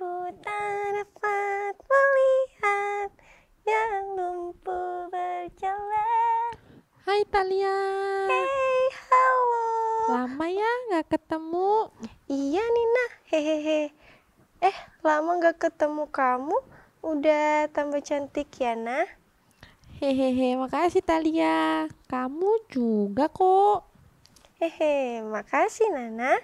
Aku tak dapat melihat yang lumpuh berjalan. Hai Talia. Hey, halo. Lama ya nggak ketemu. Iya Nina, hehehe. Lama nggak ketemu kamu. Udah tambah cantik ya, Nah. Hehehe, makasih Talia. Kamu juga kok. Makasih Nana.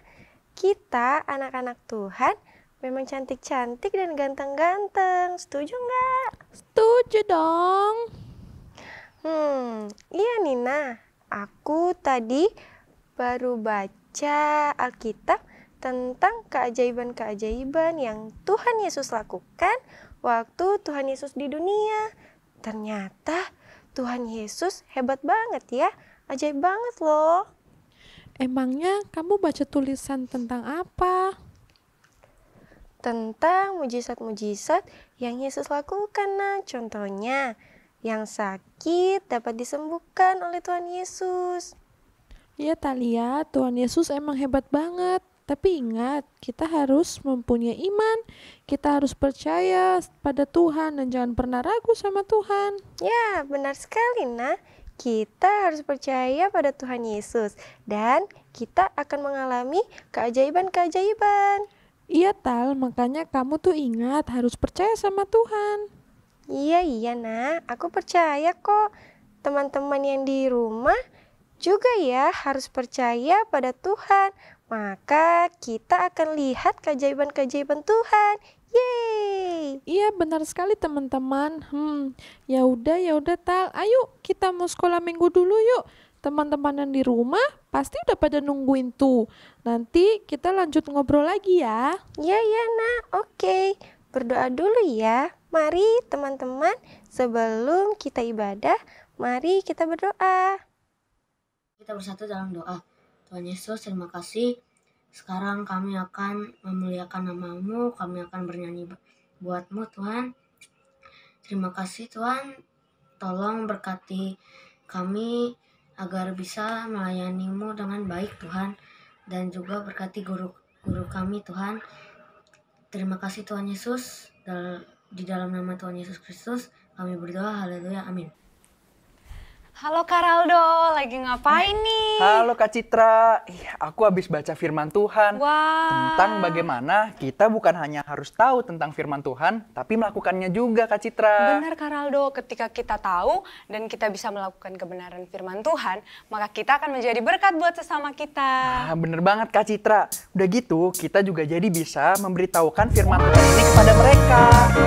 Kita anak-anak Tuhan memang cantik-cantik dan ganteng-ganteng. Setuju nggak? Setuju dong. Iya Nina. Aku tadi baru baca Alkitab tentang keajaiban-keajaiban yang Tuhan Yesus lakukan waktu Tuhan Yesus di dunia. Ternyata Tuhan Yesus hebat banget ya. Ajaib banget loh. Emangnya kamu baca tulisan tentang apa? Tentang mujizat-mujizat yang Yesus lakukan. Nah, contohnya yang sakit dapat disembuhkan oleh Tuhan Yesus. Iya Talia, Tuhan Yesus emang hebat banget. Tapi ingat, kita harus mempunyai iman. Kita harus percaya pada Tuhan dan jangan pernah ragu sama Tuhan. Ya, benar sekali, Nah. Kita harus percaya pada Tuhan Yesus dan kita akan mengalami keajaiban-keajaiban. Iya Tal, makanya kamu tuh ingat harus percaya sama Tuhan. Iya, Nah. Aku percaya kok. Teman-teman yang di rumah juga ya harus percaya pada Tuhan. Maka kita akan lihat keajaiban-keajaiban Tuhan. Yeay! Iya benar sekali teman-teman. Ya udah Tal. Ayo kita mau sekolah minggu dulu yuk. Teman-teman yang di rumah pasti udah pada nungguin tuh. Nanti kita lanjut ngobrol lagi ya. Iya, Nah. Oke. Berdoa dulu ya. Mari teman-teman, sebelum kita ibadah, mari kita berdoa. Kita bersatu dalam doa. Tuhan Yesus, terima kasih. Sekarang kami akan memuliakan nama-Mu, kami akan bernyanyi buat-Mu Tuhan. Terima kasih Tuhan, tolong berkati kami agar bisa melayani-Mu dengan baik Tuhan. Dan juga berkati guru-guru kami Tuhan. Terima kasih Tuhan Yesus, di dalam nama Tuhan Yesus Kristus kami berdoa, haleluya, amin. Halo Kak Raldo, lagi ngapain nih? Halo Kak Citra, aku habis baca firman Tuhan. Wah. Tentang bagaimana kita bukan hanya harus tahu tentang firman Tuhan, tapi melakukannya juga Kak Citra. Benar Kak Raldo, ketika kita tahu dan kita bisa melakukan kebenaran firman Tuhan, maka kita akan menjadi berkat buat sesama kita. Bener banget Kak Citra. Udah gitu, kita juga jadi bisa memberitahukan firman Tuhan ini kepada mereka.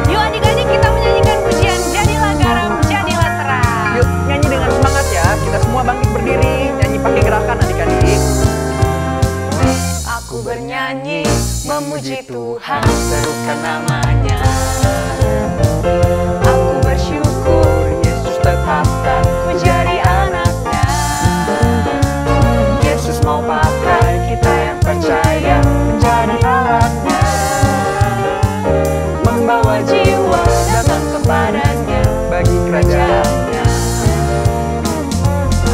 Yuk adik-adik kita menyanyikan pujian Jadilah Garam, Jadilah Terang. Yuk nyanyi dengan semangat ya. Kita semua bangkit berdiri, nyanyi pakai gerakan adik-adik. Aku bernyanyi, memuji Tuhan, serukan namanya. Aku bersyukur, Yesus tetapkan ku jadi anaknya. Yesus mau pakai kita yang percaya menjadi alatnya. Membawa jiwa datang kepadanya Bagi kerajaannya.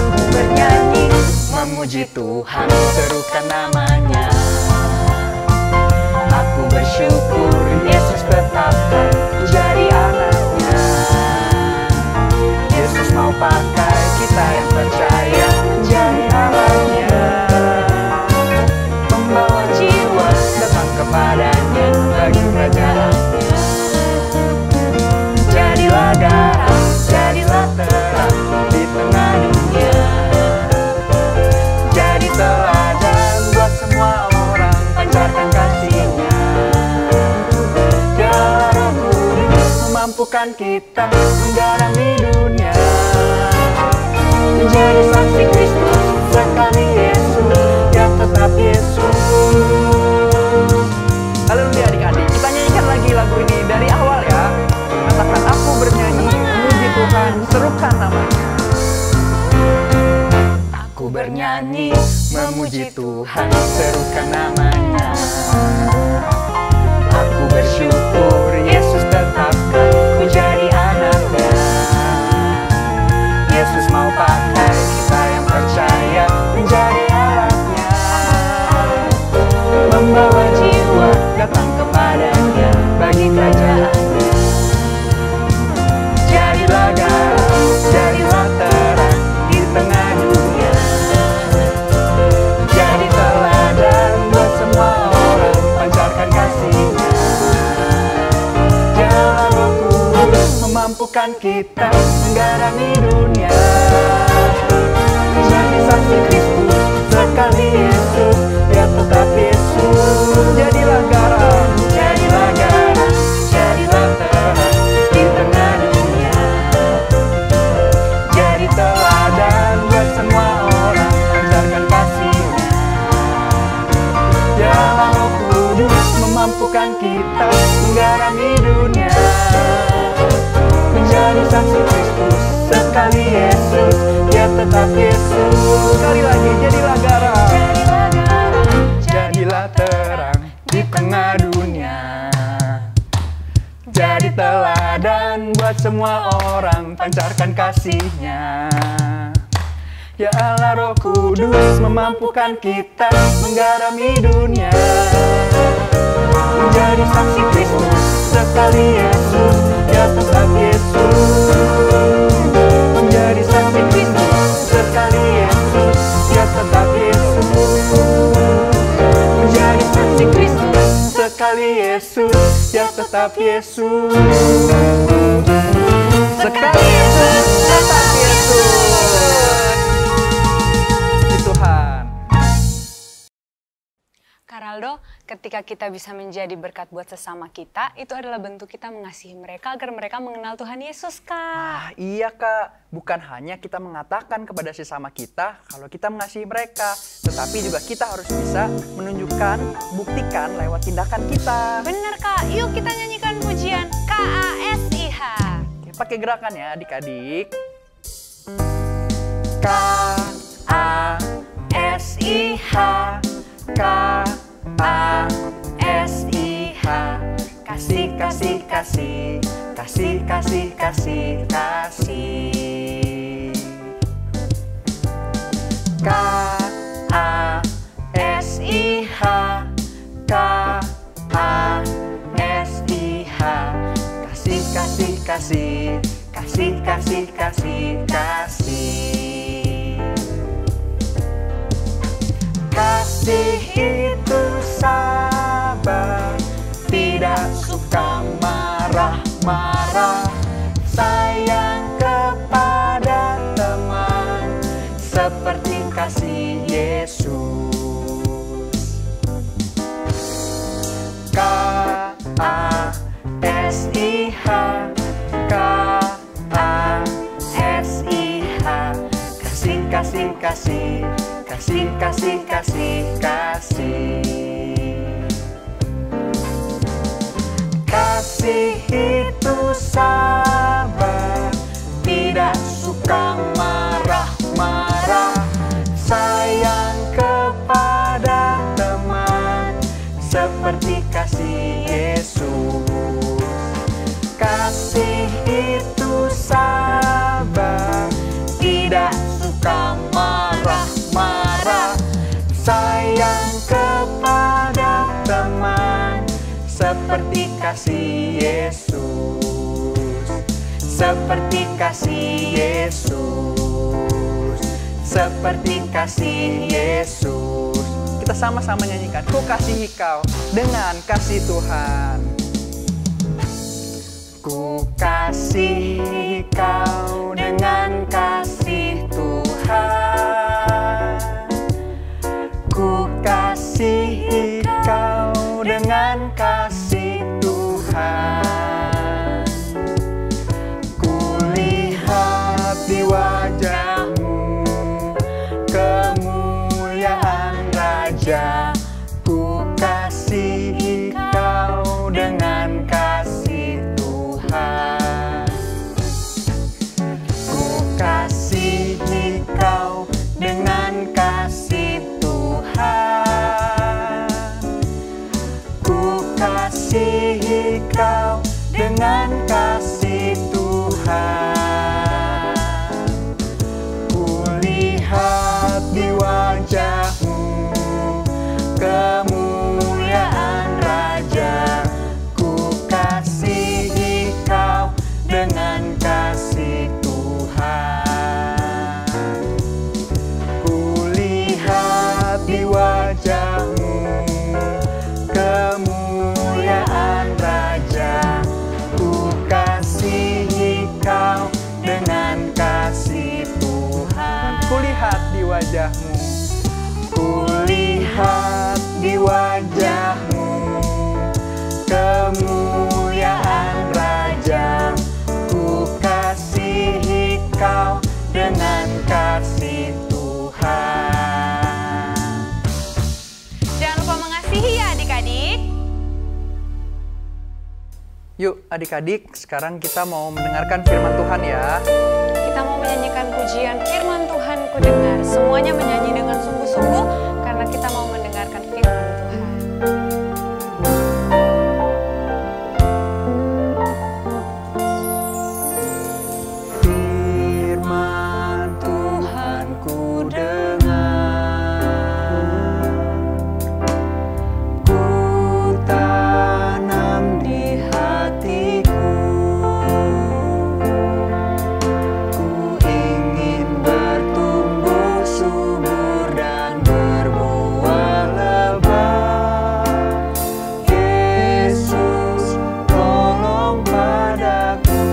Aku bernyanyi, memuji Tuhan, serukan namanya. Aku bersyukur, Yesus tetapkan ku jadi anaknya. Yesus mau pakai kita yang percaya menjadi alatnya. Membawa jiwa datang kepadanya bagi kerajaannya. Jadilah garam, jadilah terang di tengah dunia. Jadi teladan buat semua orang, pancarkan kasih-Nya. Garam Kudus memampukan kita menggarami dunia. Menjadi saksi Kristus, sekali Yesus, yang tetap Yesus. Haleluya adik-adik, kita nyanyikan lagi lagu ini dari awal ya. Katakan aku bernyanyi, memuji Tuhan, serukan namanya. Aku bernyanyi, memuji Tuhan, serukan namanya. Aku bersyukur, Yesus tetapkan ku jadi anaknya. Yesus mau pakai kita yang percaya menjadi alatnya. Membawa jiwa datang kepadanya memampukan kita menggarami dunia. Jadi saksi Kristus, sekali Yesus, ya tetap Yesus. Jadilah garam, jadilah garam, jadilah terang di tengah dunia. Jadi teladan buat semua orang, ajarkan kasih-Nya. Dialah Roh Kudus memampukan kita menggarami dunia. Menjadi saksi Kristus, sekali Yesus, ya tetap Yesus. Sekali lagi, jadilah garam, jadilah terang di tengah dunia. Jadi teladan buat semua orang, pancarkan kasih-Nya. Ya Allah, Roh Kudus memampukan kita menggarami dunia. Menjadi saksi Kristus, sekali Yesus, ya tetap Yesus. Menjadi saksi Kristus, sekali Yesus, ya tetap Yesus. Menjadi saksi Kristus, sekali Yesus, ya tetap Yesus. Sekali Yesus, tetap Yesus. Puji Tuhan. Karaldo, ketika kita bisa menjadi berkat buat sesama kita, itu adalah bentuk kita mengasihi mereka agar mereka mengenal Tuhan Yesus, Kak. Iya Kak, bukan hanya kita mengatakan kepada sesama kita kalau kita mengasihi mereka, tetapi juga kita harus bisa menunjukkan, buktikan lewat tindakan kita. Bener, Kak. Yuk kita nyanyikan pujian KASIH. Oke, pakai gerakan ya adik-adik. KASIH, KASIH, kasih, kasih, kasih, kasih, kasih, kasih, kasih. KASIH, KASIH, kasih, kasih, kasih, kasih, kasih, kasih, kasih. Kasih itu sabar, tidak suka marah-marah, sayang kepada teman, seperti kasih Yesus. KASIH, KASIH, kasih, kasih, kasih, kasih, kasih, kasih, kasih. Kasih itu sabar, tidak suka marah-marah, sayang kepada teman, seperti kasih Yesus. Kasih itu sabar, tidak suka marah-marah, sayang kepada teman, seperti kasih Yesus. Seperti kasih Yesus, seperti kasih Yesus. Kita sama-sama nyanyikan, ku kasihi kau dengan kasih Tuhan. Ku kasihi kau dengan kasih Tuhan. Ku kasihi kau dengan kasih Tuhan. Ku lihat di wajahmu kemuliaan Raja. Ku kasihi kau dengan kasih Tuhan. Ku kasihi kau dengan kasih Tuhan. Ku kasihi kau dengan kasih Tuhan. Ku lihat di wajahmu kemuliaan Raja. Ku kasihi kau dengan kasih Tuhan. Ku lihat di wajahmu kemuliaan Raja. Ku kasih Kulihat di wajahmu kemuliaan Raja, ku kasihi kau dengan kasih Tuhan. Jangan lupa mengasihi ya adik-adik. Yuk adik-adik, sekarang kita mau mendengarkan firman Tuhan ya. Kita mau menyanyikan pujian firman Tuhan ku dengar. Semuanya menyanyi dengan sungguh-sungguh karena kita mau mendengarkan firman Tuhan. Firman Tuhan ku dengar, ku tanam di hatiku. Ku ingin bertumbuh subur dan berbuah lebat. Yesus, tolong padaku.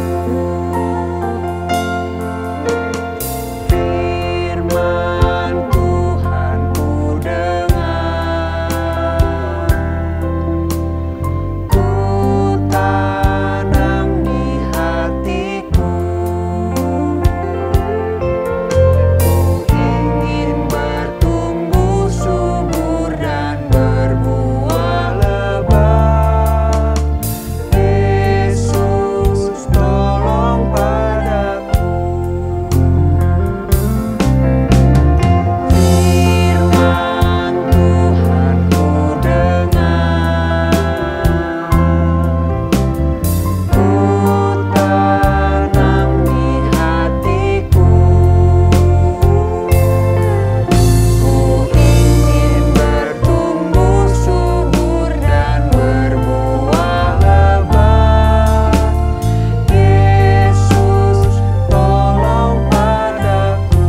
Firman Tuhan ku dengar, ku tanam di hatiku. Ku ingin bertumbuh subur dan berbuah lebat. Yesus, tolong padaku. Firman Tuhan ku dengar, ku tanam di hatiku. Ku ingin bertumbuh subur dan berbuah lebat. Yesus, tolong padaku.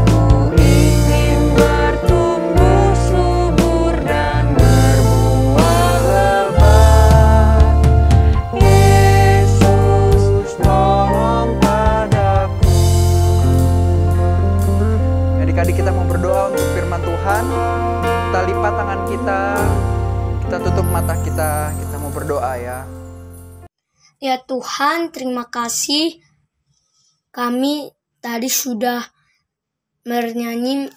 Ku ingin bertumbuh subur dan berbuah lebat. Yesus, tolong padaku. Adik-adik, kita mau berdoa untuk firman Tuhan. Kita lipat tangan kita tutup mata kita mau berdoa ya. Ya Tuhan, terima kasih kami tadi sudah bernyanyi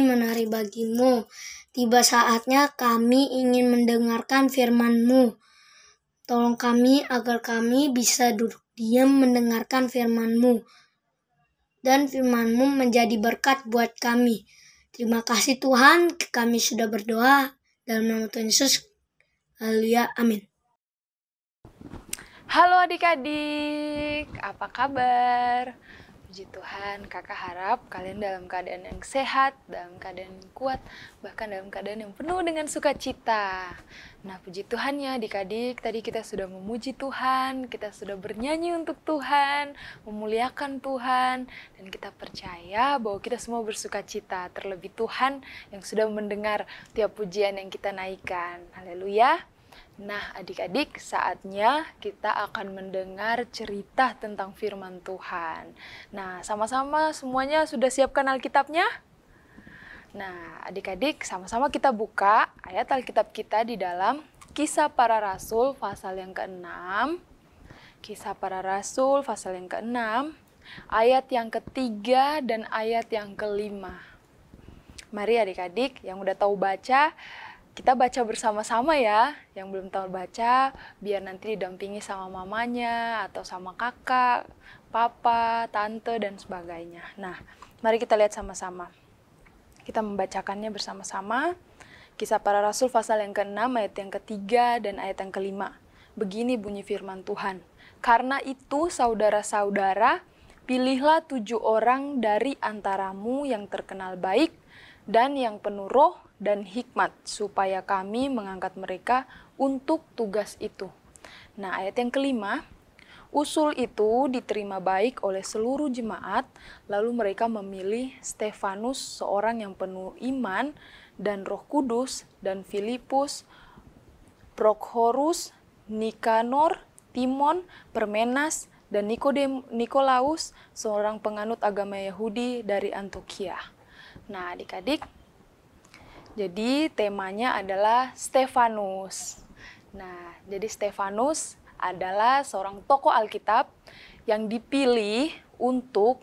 menari bagimu. Tiba saatnya kami ingin mendengarkan firman-Mu. Tolong kami agar kami bisa duduk diam mendengarkan firman-Mu. Dan firman-Mu menjadi berkat buat kami. Terima kasih Tuhan, kami sudah berdoa dalam nama Tuhan Yesus. Haleluya, amin. Halo adik-adik, apa kabar? Puji Tuhan, kakak harap kalian dalam keadaan yang sehat, dalam keadaan yang kuat, bahkan dalam keadaan yang penuh dengan sukacita. Nah, puji Tuhan ya adik-adik, tadi kita sudah memuji Tuhan, kita sudah bernyanyi untuk Tuhan, memuliakan Tuhan, dan kita percaya bahwa kita semua bersukacita, terlebih Tuhan yang sudah mendengar tiap pujian yang kita naikkan. Haleluya. Nah, adik-adik, saatnya kita akan mendengar cerita tentang firman Tuhan. Nah, sama-sama semuanya sudah siapkan Alkitabnya? Nah, adik-adik, sama-sama kita buka ayat Alkitab kita di dalam Kisah Para Rasul pasal yang ke-6. Kisah Para Rasul pasal yang ke-6, ayat yang ke-3 dan ayat yang ke-5. Mari adik-adik yang udah tahu baca, kita baca bersama-sama ya. Yang belum tahu baca, biar nanti didampingi sama mamanya, atau sama kakak, papa, tante, dan sebagainya. Nah, mari kita lihat sama-sama. Kita membacakannya bersama-sama. Kisah Para Rasul pasal yang ke-6, ayat yang ke-3, dan ayat yang ke-5. Begini bunyi firman Tuhan. Karena itu, saudara-saudara, pilihlah 7 orang dari antaramu yang terkenal baik, dan yang penuh roh dan hikmat, supaya kami mengangkat mereka untuk tugas itu. Nah, ayat yang ke-5, usul itu diterima baik oleh seluruh jemaat, lalu mereka memilih Stefanus, seorang yang penuh iman dan Roh Kudus, dan Filipus, Prokhorus, Nikanor, Timon, Permenas, dan Nikolaus, seorang penganut agama Yahudi dari Antioquia. Nah, adik-adik, jadi temanya adalah Stefanus. Nah, jadi Stefanus adalah seorang tokoh Alkitab yang dipilih untuk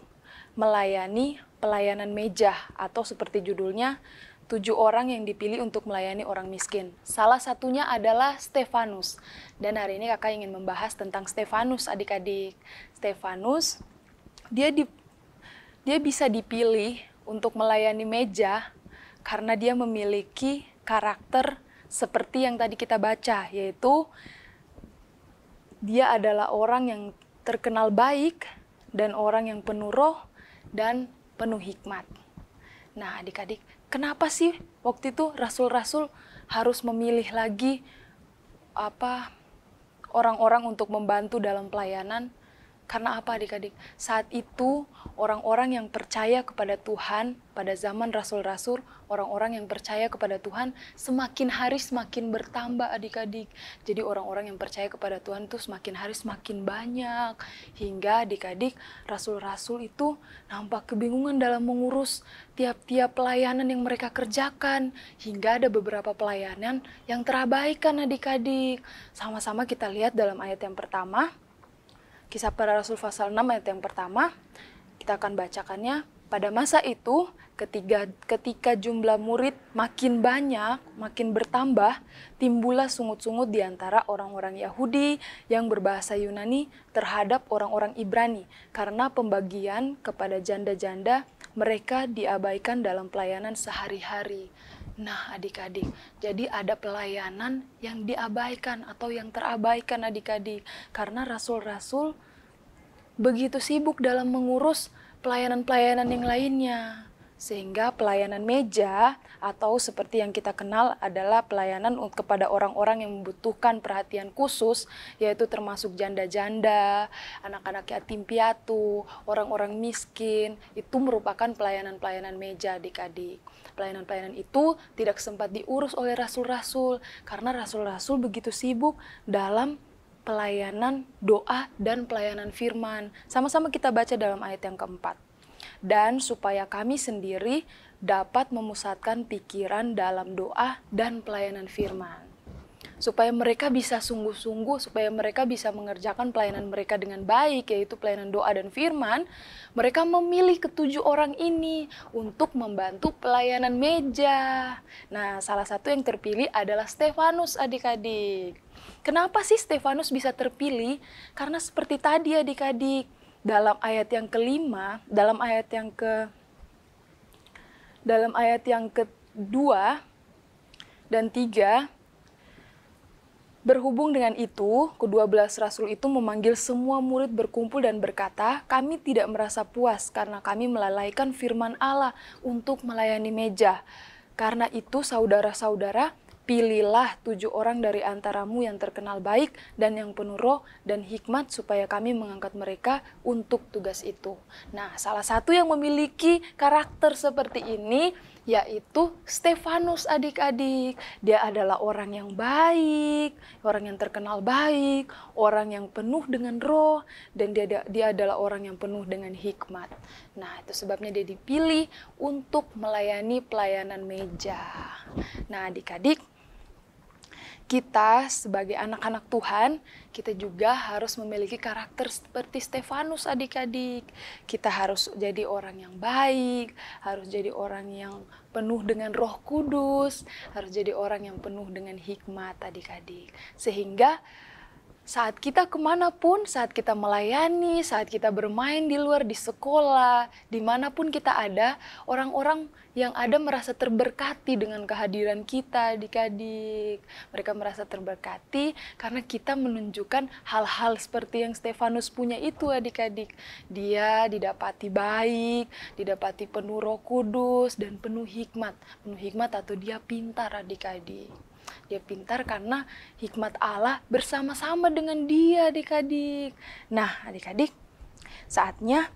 melayani pelayanan meja, atau seperti judulnya, 7 orang yang dipilih untuk melayani orang miskin. Salah satunya adalah Stefanus. Dan hari ini kakak ingin membahas tentang Stefanus, adik-adik. Stefanus, dia bisa dipilih untuk melayani meja karena dia memiliki karakter seperti yang tadi kita baca, yaitu dia adalah orang yang terkenal baik dan orang yang penuh roh dan penuh hikmat. Nah, adik-adik, kenapa sih waktu itu rasul-rasul harus memilih lagi orang-orang untuk membantu dalam pelayanan? Karena apa, adik-adik? Saat itu orang-orang yang percaya kepada Tuhan pada zaman rasul-rasul, orang-orang yang percaya kepada Tuhan semakin hari semakin bertambah, adik-adik. Jadi orang-orang yang percaya kepada Tuhan itu semakin hari semakin banyak. Hingga adik-adik, rasul-rasul itu nampak kebingungan dalam mengurus tiap-tiap pelayanan yang mereka kerjakan. Hingga ada beberapa pelayanan yang terabaikan, adik-adik. Sama-sama kita lihat dalam ayat yang pertama. Kisah Para Rasul pasal 6 ayat yang pertama, kita akan bacakannya. Pada masa itu, ketika jumlah murid makin banyak, makin bertambah, timbullah sungut-sungut di antara orang-orang Yahudi yang berbahasa Yunani terhadap orang-orang Ibrani, karena pembagian kepada janda-janda mereka diabaikan dalam pelayanan sehari-hari. Nah, adik-adik, jadi ada pelayanan yang diabaikan atau yang terabaikan, adik-adik, karena rasul-rasul begitu sibuk dalam mengurus pelayanan-pelayanan yang lainnya. Sehingga pelayanan meja atau seperti yang kita kenal adalah pelayanan kepada orang-orang yang membutuhkan perhatian khusus, yaitu termasuk janda-janda, anak-anak yatim piatu, orang-orang miskin. Itu merupakan pelayanan-pelayanan meja, adik-adik. Pelayanan-pelayanan itu tidak sempat diurus oleh rasul-rasul karena rasul-rasul begitu sibuk dalam pelayanan doa dan pelayanan firman. Sama-sama kita baca dalam ayat yang keempat. Dan supaya kami sendiri dapat memusatkan pikiran dalam doa dan pelayanan firman. Supaya mereka bisa sungguh-sungguh, supaya mereka bisa mengerjakan pelayanan mereka dengan baik, yaitu pelayanan doa dan firman, mereka memilih ke-7 orang ini untuk membantu pelayanan meja. Nah, salah satu yang terpilih adalah Stefanus, adik-adik. Kenapa sih Stefanus bisa terpilih? Karena seperti tadi, adik-adik, dalam ayat yang kelima, dalam ayat yang kedua dan 3, berhubung dengan itu, ke-12 rasul itu memanggil semua murid berkumpul dan berkata, kami tidak merasa puas karena kami melalaikan firman Allah untuk melayani meja. Karena itu, saudara-saudara, pilihlah 7 orang dari antaramu yang terkenal baik dan yang penuh roh dan hikmat supaya kami mengangkat mereka untuk tugas itu. Nah, salah satu yang memiliki karakter seperti ini yaitu Stefanus, adik-adik. Dia adalah orang yang baik, orang yang terkenal baik, orang yang penuh dengan roh, dan dia adalah orang yang penuh dengan hikmat. Nah, itu sebabnya dia dipilih untuk melayani pelayanan meja. Nah, adik-adik, kita sebagai anak-anak Tuhan, kita juga harus memiliki karakter seperti Stefanus, adik-adik. Kita harus jadi orang yang baik, harus jadi orang yang penuh dengan Roh Kudus, harus jadi orang yang penuh dengan hikmat, adik-adik. Sehingga saat kita kemanapun, saat kita melayani, saat kita bermain di luar, di sekolah, dimanapun kita ada, orang-orang yang ada merasa terberkati dengan kehadiran kita, adik-adik. Mereka merasa terberkati karena kita menunjukkan hal-hal seperti yang Stefanus punya itu, adik-adik. Dia didapati baik, didapati penuh Roh Kudus, dan penuh hikmat. Penuh hikmat atau dia pintar, adik-adik. Dia pintar karena hikmat Allah bersama-sama dengan dia, adik-adik. Nah, adik-adik, saatnya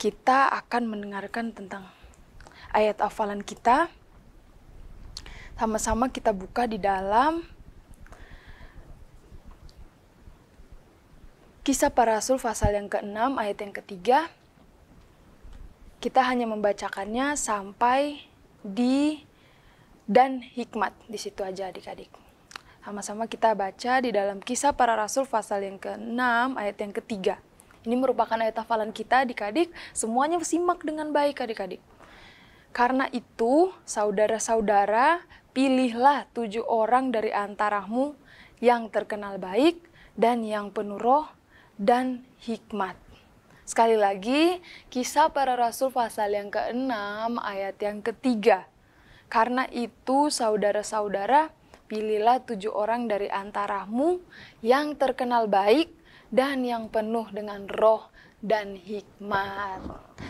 kita akan mendengarkan tentang ayat hafalan kita. Sama-sama kita buka di dalam Kisah Para Rasul pasal yang ke-6 ayat yang ketiga. Kita hanya membacakannya sampai di dan hikmat. Di situ aja adik-adik. Sama-sama kita baca di dalam Kisah Para Rasul pasal yang ke-6 ayat yang ketiga. Ini merupakan ayat hafalan kita adik-adik. Semuanya simak dengan baik adik-adik. Karena itu, saudara-saudara, pilihlah 7 orang dari antaramu yang terkenal baik dan yang penuh roh dan hikmat. Sekali lagi, Kisah Para Rasul pasal yang ke-6 ayat yang ketiga. Karena itu, saudara-saudara, pilihlah 7 orang dari antaramu yang terkenal baik dan yang penuh dengan roh dan hikmat.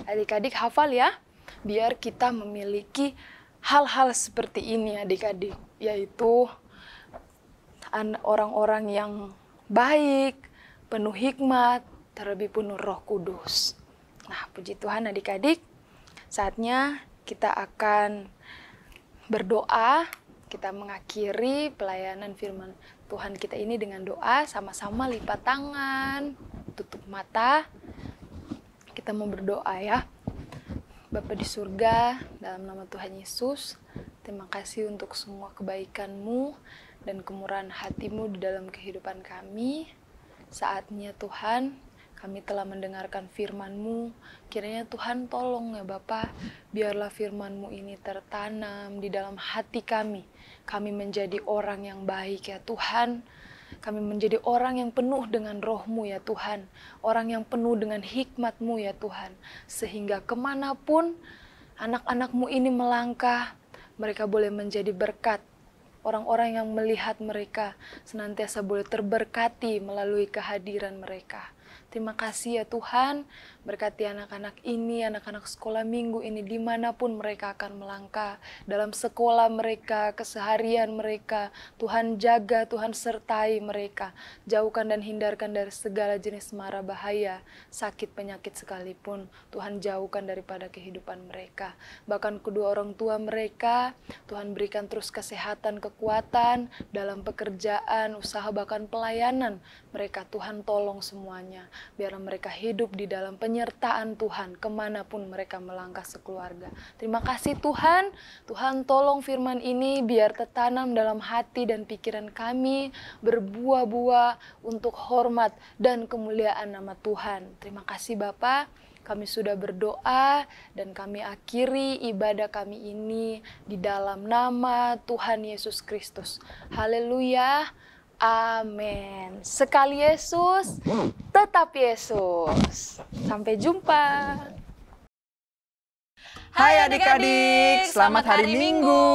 Adik-adik hafal ya, biar kita memiliki hal-hal seperti ini adik-adik, yaitu orang-orang yang baik, penuh hikmat, terlebih penuh Roh Kudus. Nah, puji Tuhan adik-adik, saatnya kita akan berdoa. Kita mengakhiri pelayanan firman Tuhan kita ini dengan doa. Sama-sama lipat tangan, tutup mata. Kita mau berdoa ya. Bapa di surga, dalam nama Tuhan Yesus, terima kasih untuk semua kebaikan-Mu dan kemurahan hati-Mu di dalam kehidupan kami. Saatnya Tuhan, kami telah mendengarkan firman-Mu. Kiranya Tuhan tolong ya Bapa, biarlah firman-Mu ini tertanam di dalam hati kami. Kami menjadi orang yang baik ya Tuhan. Kami menjadi orang yang penuh dengan roh-Mu ya Tuhan. Orang yang penuh dengan hikmat-Mu ya Tuhan. Sehingga kemanapun anak-anak-Mu ini melangkah, mereka boleh menjadi berkat. Orang-orang yang melihat mereka senantiasa boleh terberkati melalui kehadiran mereka. Terima kasih ya Tuhan, berkati anak-anak ini, anak-anak sekolah minggu ini, dimanapun mereka akan melangkah, dalam sekolah mereka, keseharian mereka. Tuhan jaga, Tuhan sertai mereka, jauhkan dan hindarkan dari segala jenis mara bahaya, sakit penyakit sekalipun. Tuhan jauhkan daripada kehidupan mereka. Bahkan kedua orang tua mereka, Tuhan berikan terus kesehatan, kekuatan dalam pekerjaan, usaha, bahkan pelayanan mereka. Tuhan tolong semuanya. Biarlah mereka hidup di dalam penyertaan Tuhan kemanapun mereka melangkah sekeluarga. Terima kasih Tuhan. Tuhan tolong firman ini biar tertanam dalam hati dan pikiran kami, berbuah-buah untuk hormat dan kemuliaan nama Tuhan. Terima kasih Bapa. Kami sudah berdoa dan kami akhiri ibadah kami ini di dalam nama Tuhan Yesus Kristus. Haleluya. Amin. Sekali Yesus, tetap Yesus. Sampai jumpa. Hai adik-adik, selamat hari Minggu.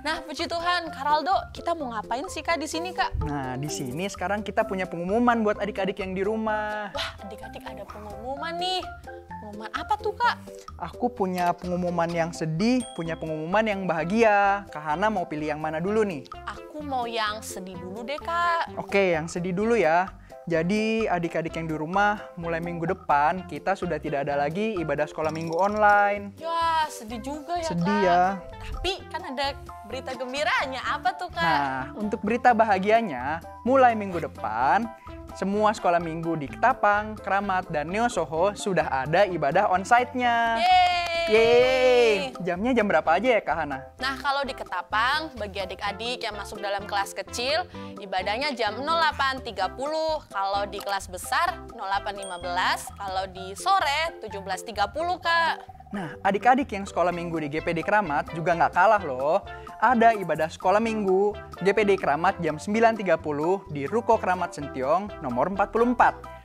Nah, puji Tuhan, Karaldo, kita mau ngapain sih Kak di sini Kak? Nah, di sini sekarang kita punya pengumuman buat adik-adik yang di rumah. Wah, adik-adik ada pengumuman nih. Pengumuman apa tuh Kak? Aku punya pengumuman yang sedih, punya pengumuman yang bahagia. Kak Hana mau pilih yang mana dulu nih? Aku mau yang sedih dulu deh Kak. Oke, yang sedih dulu ya. Jadi adik-adik yang di rumah, mulai minggu depan kita sudah tidak ada lagi ibadah sekolah minggu online. Ya, sedih juga ya Sedih Kak. ya. Tapi kan ada berita gembiranya. Apa tuh Kak? Nah, untuk berita bahagianya, mulai minggu depan, semua sekolah minggu di Ketapang, Kramat, dan Neo Soho sudah ada ibadah onsite-nya. Yeay! Jamnya jam berapa aja ya Kak Hana? Nah, kalau di Ketapang, bagi adik-adik yang masuk dalam kelas kecil, ibadahnya jam 08.30. Kalau di kelas besar, 08.15. Kalau di sore, 17.30, Kak. Nah, adik-adik yang sekolah minggu di GPD Kramat juga nggak kalah loh. Ada ibadah sekolah minggu GPD Kramat jam 9.30 di Ruko Kramat Sentiong nomor 44.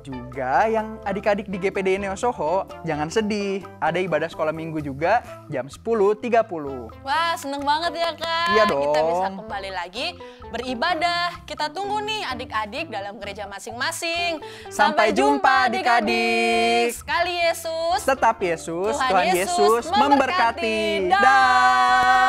Juga yang adik-adik di GPD Neo Soho, jangan sedih. Ada ibadah sekolah minggu juga jam 10.30. Wah, seneng banget ya Kak. Iya dong. Kita bisa kembali lagi beribadah. Kita tunggu nih adik-adik dalam gereja masing-masing. Sampai jumpa adik-adik. Sekali Yesus. Tetap Yesus, Tuhan Tuhan Yesus Yesus memberkati. memberkati. Dah.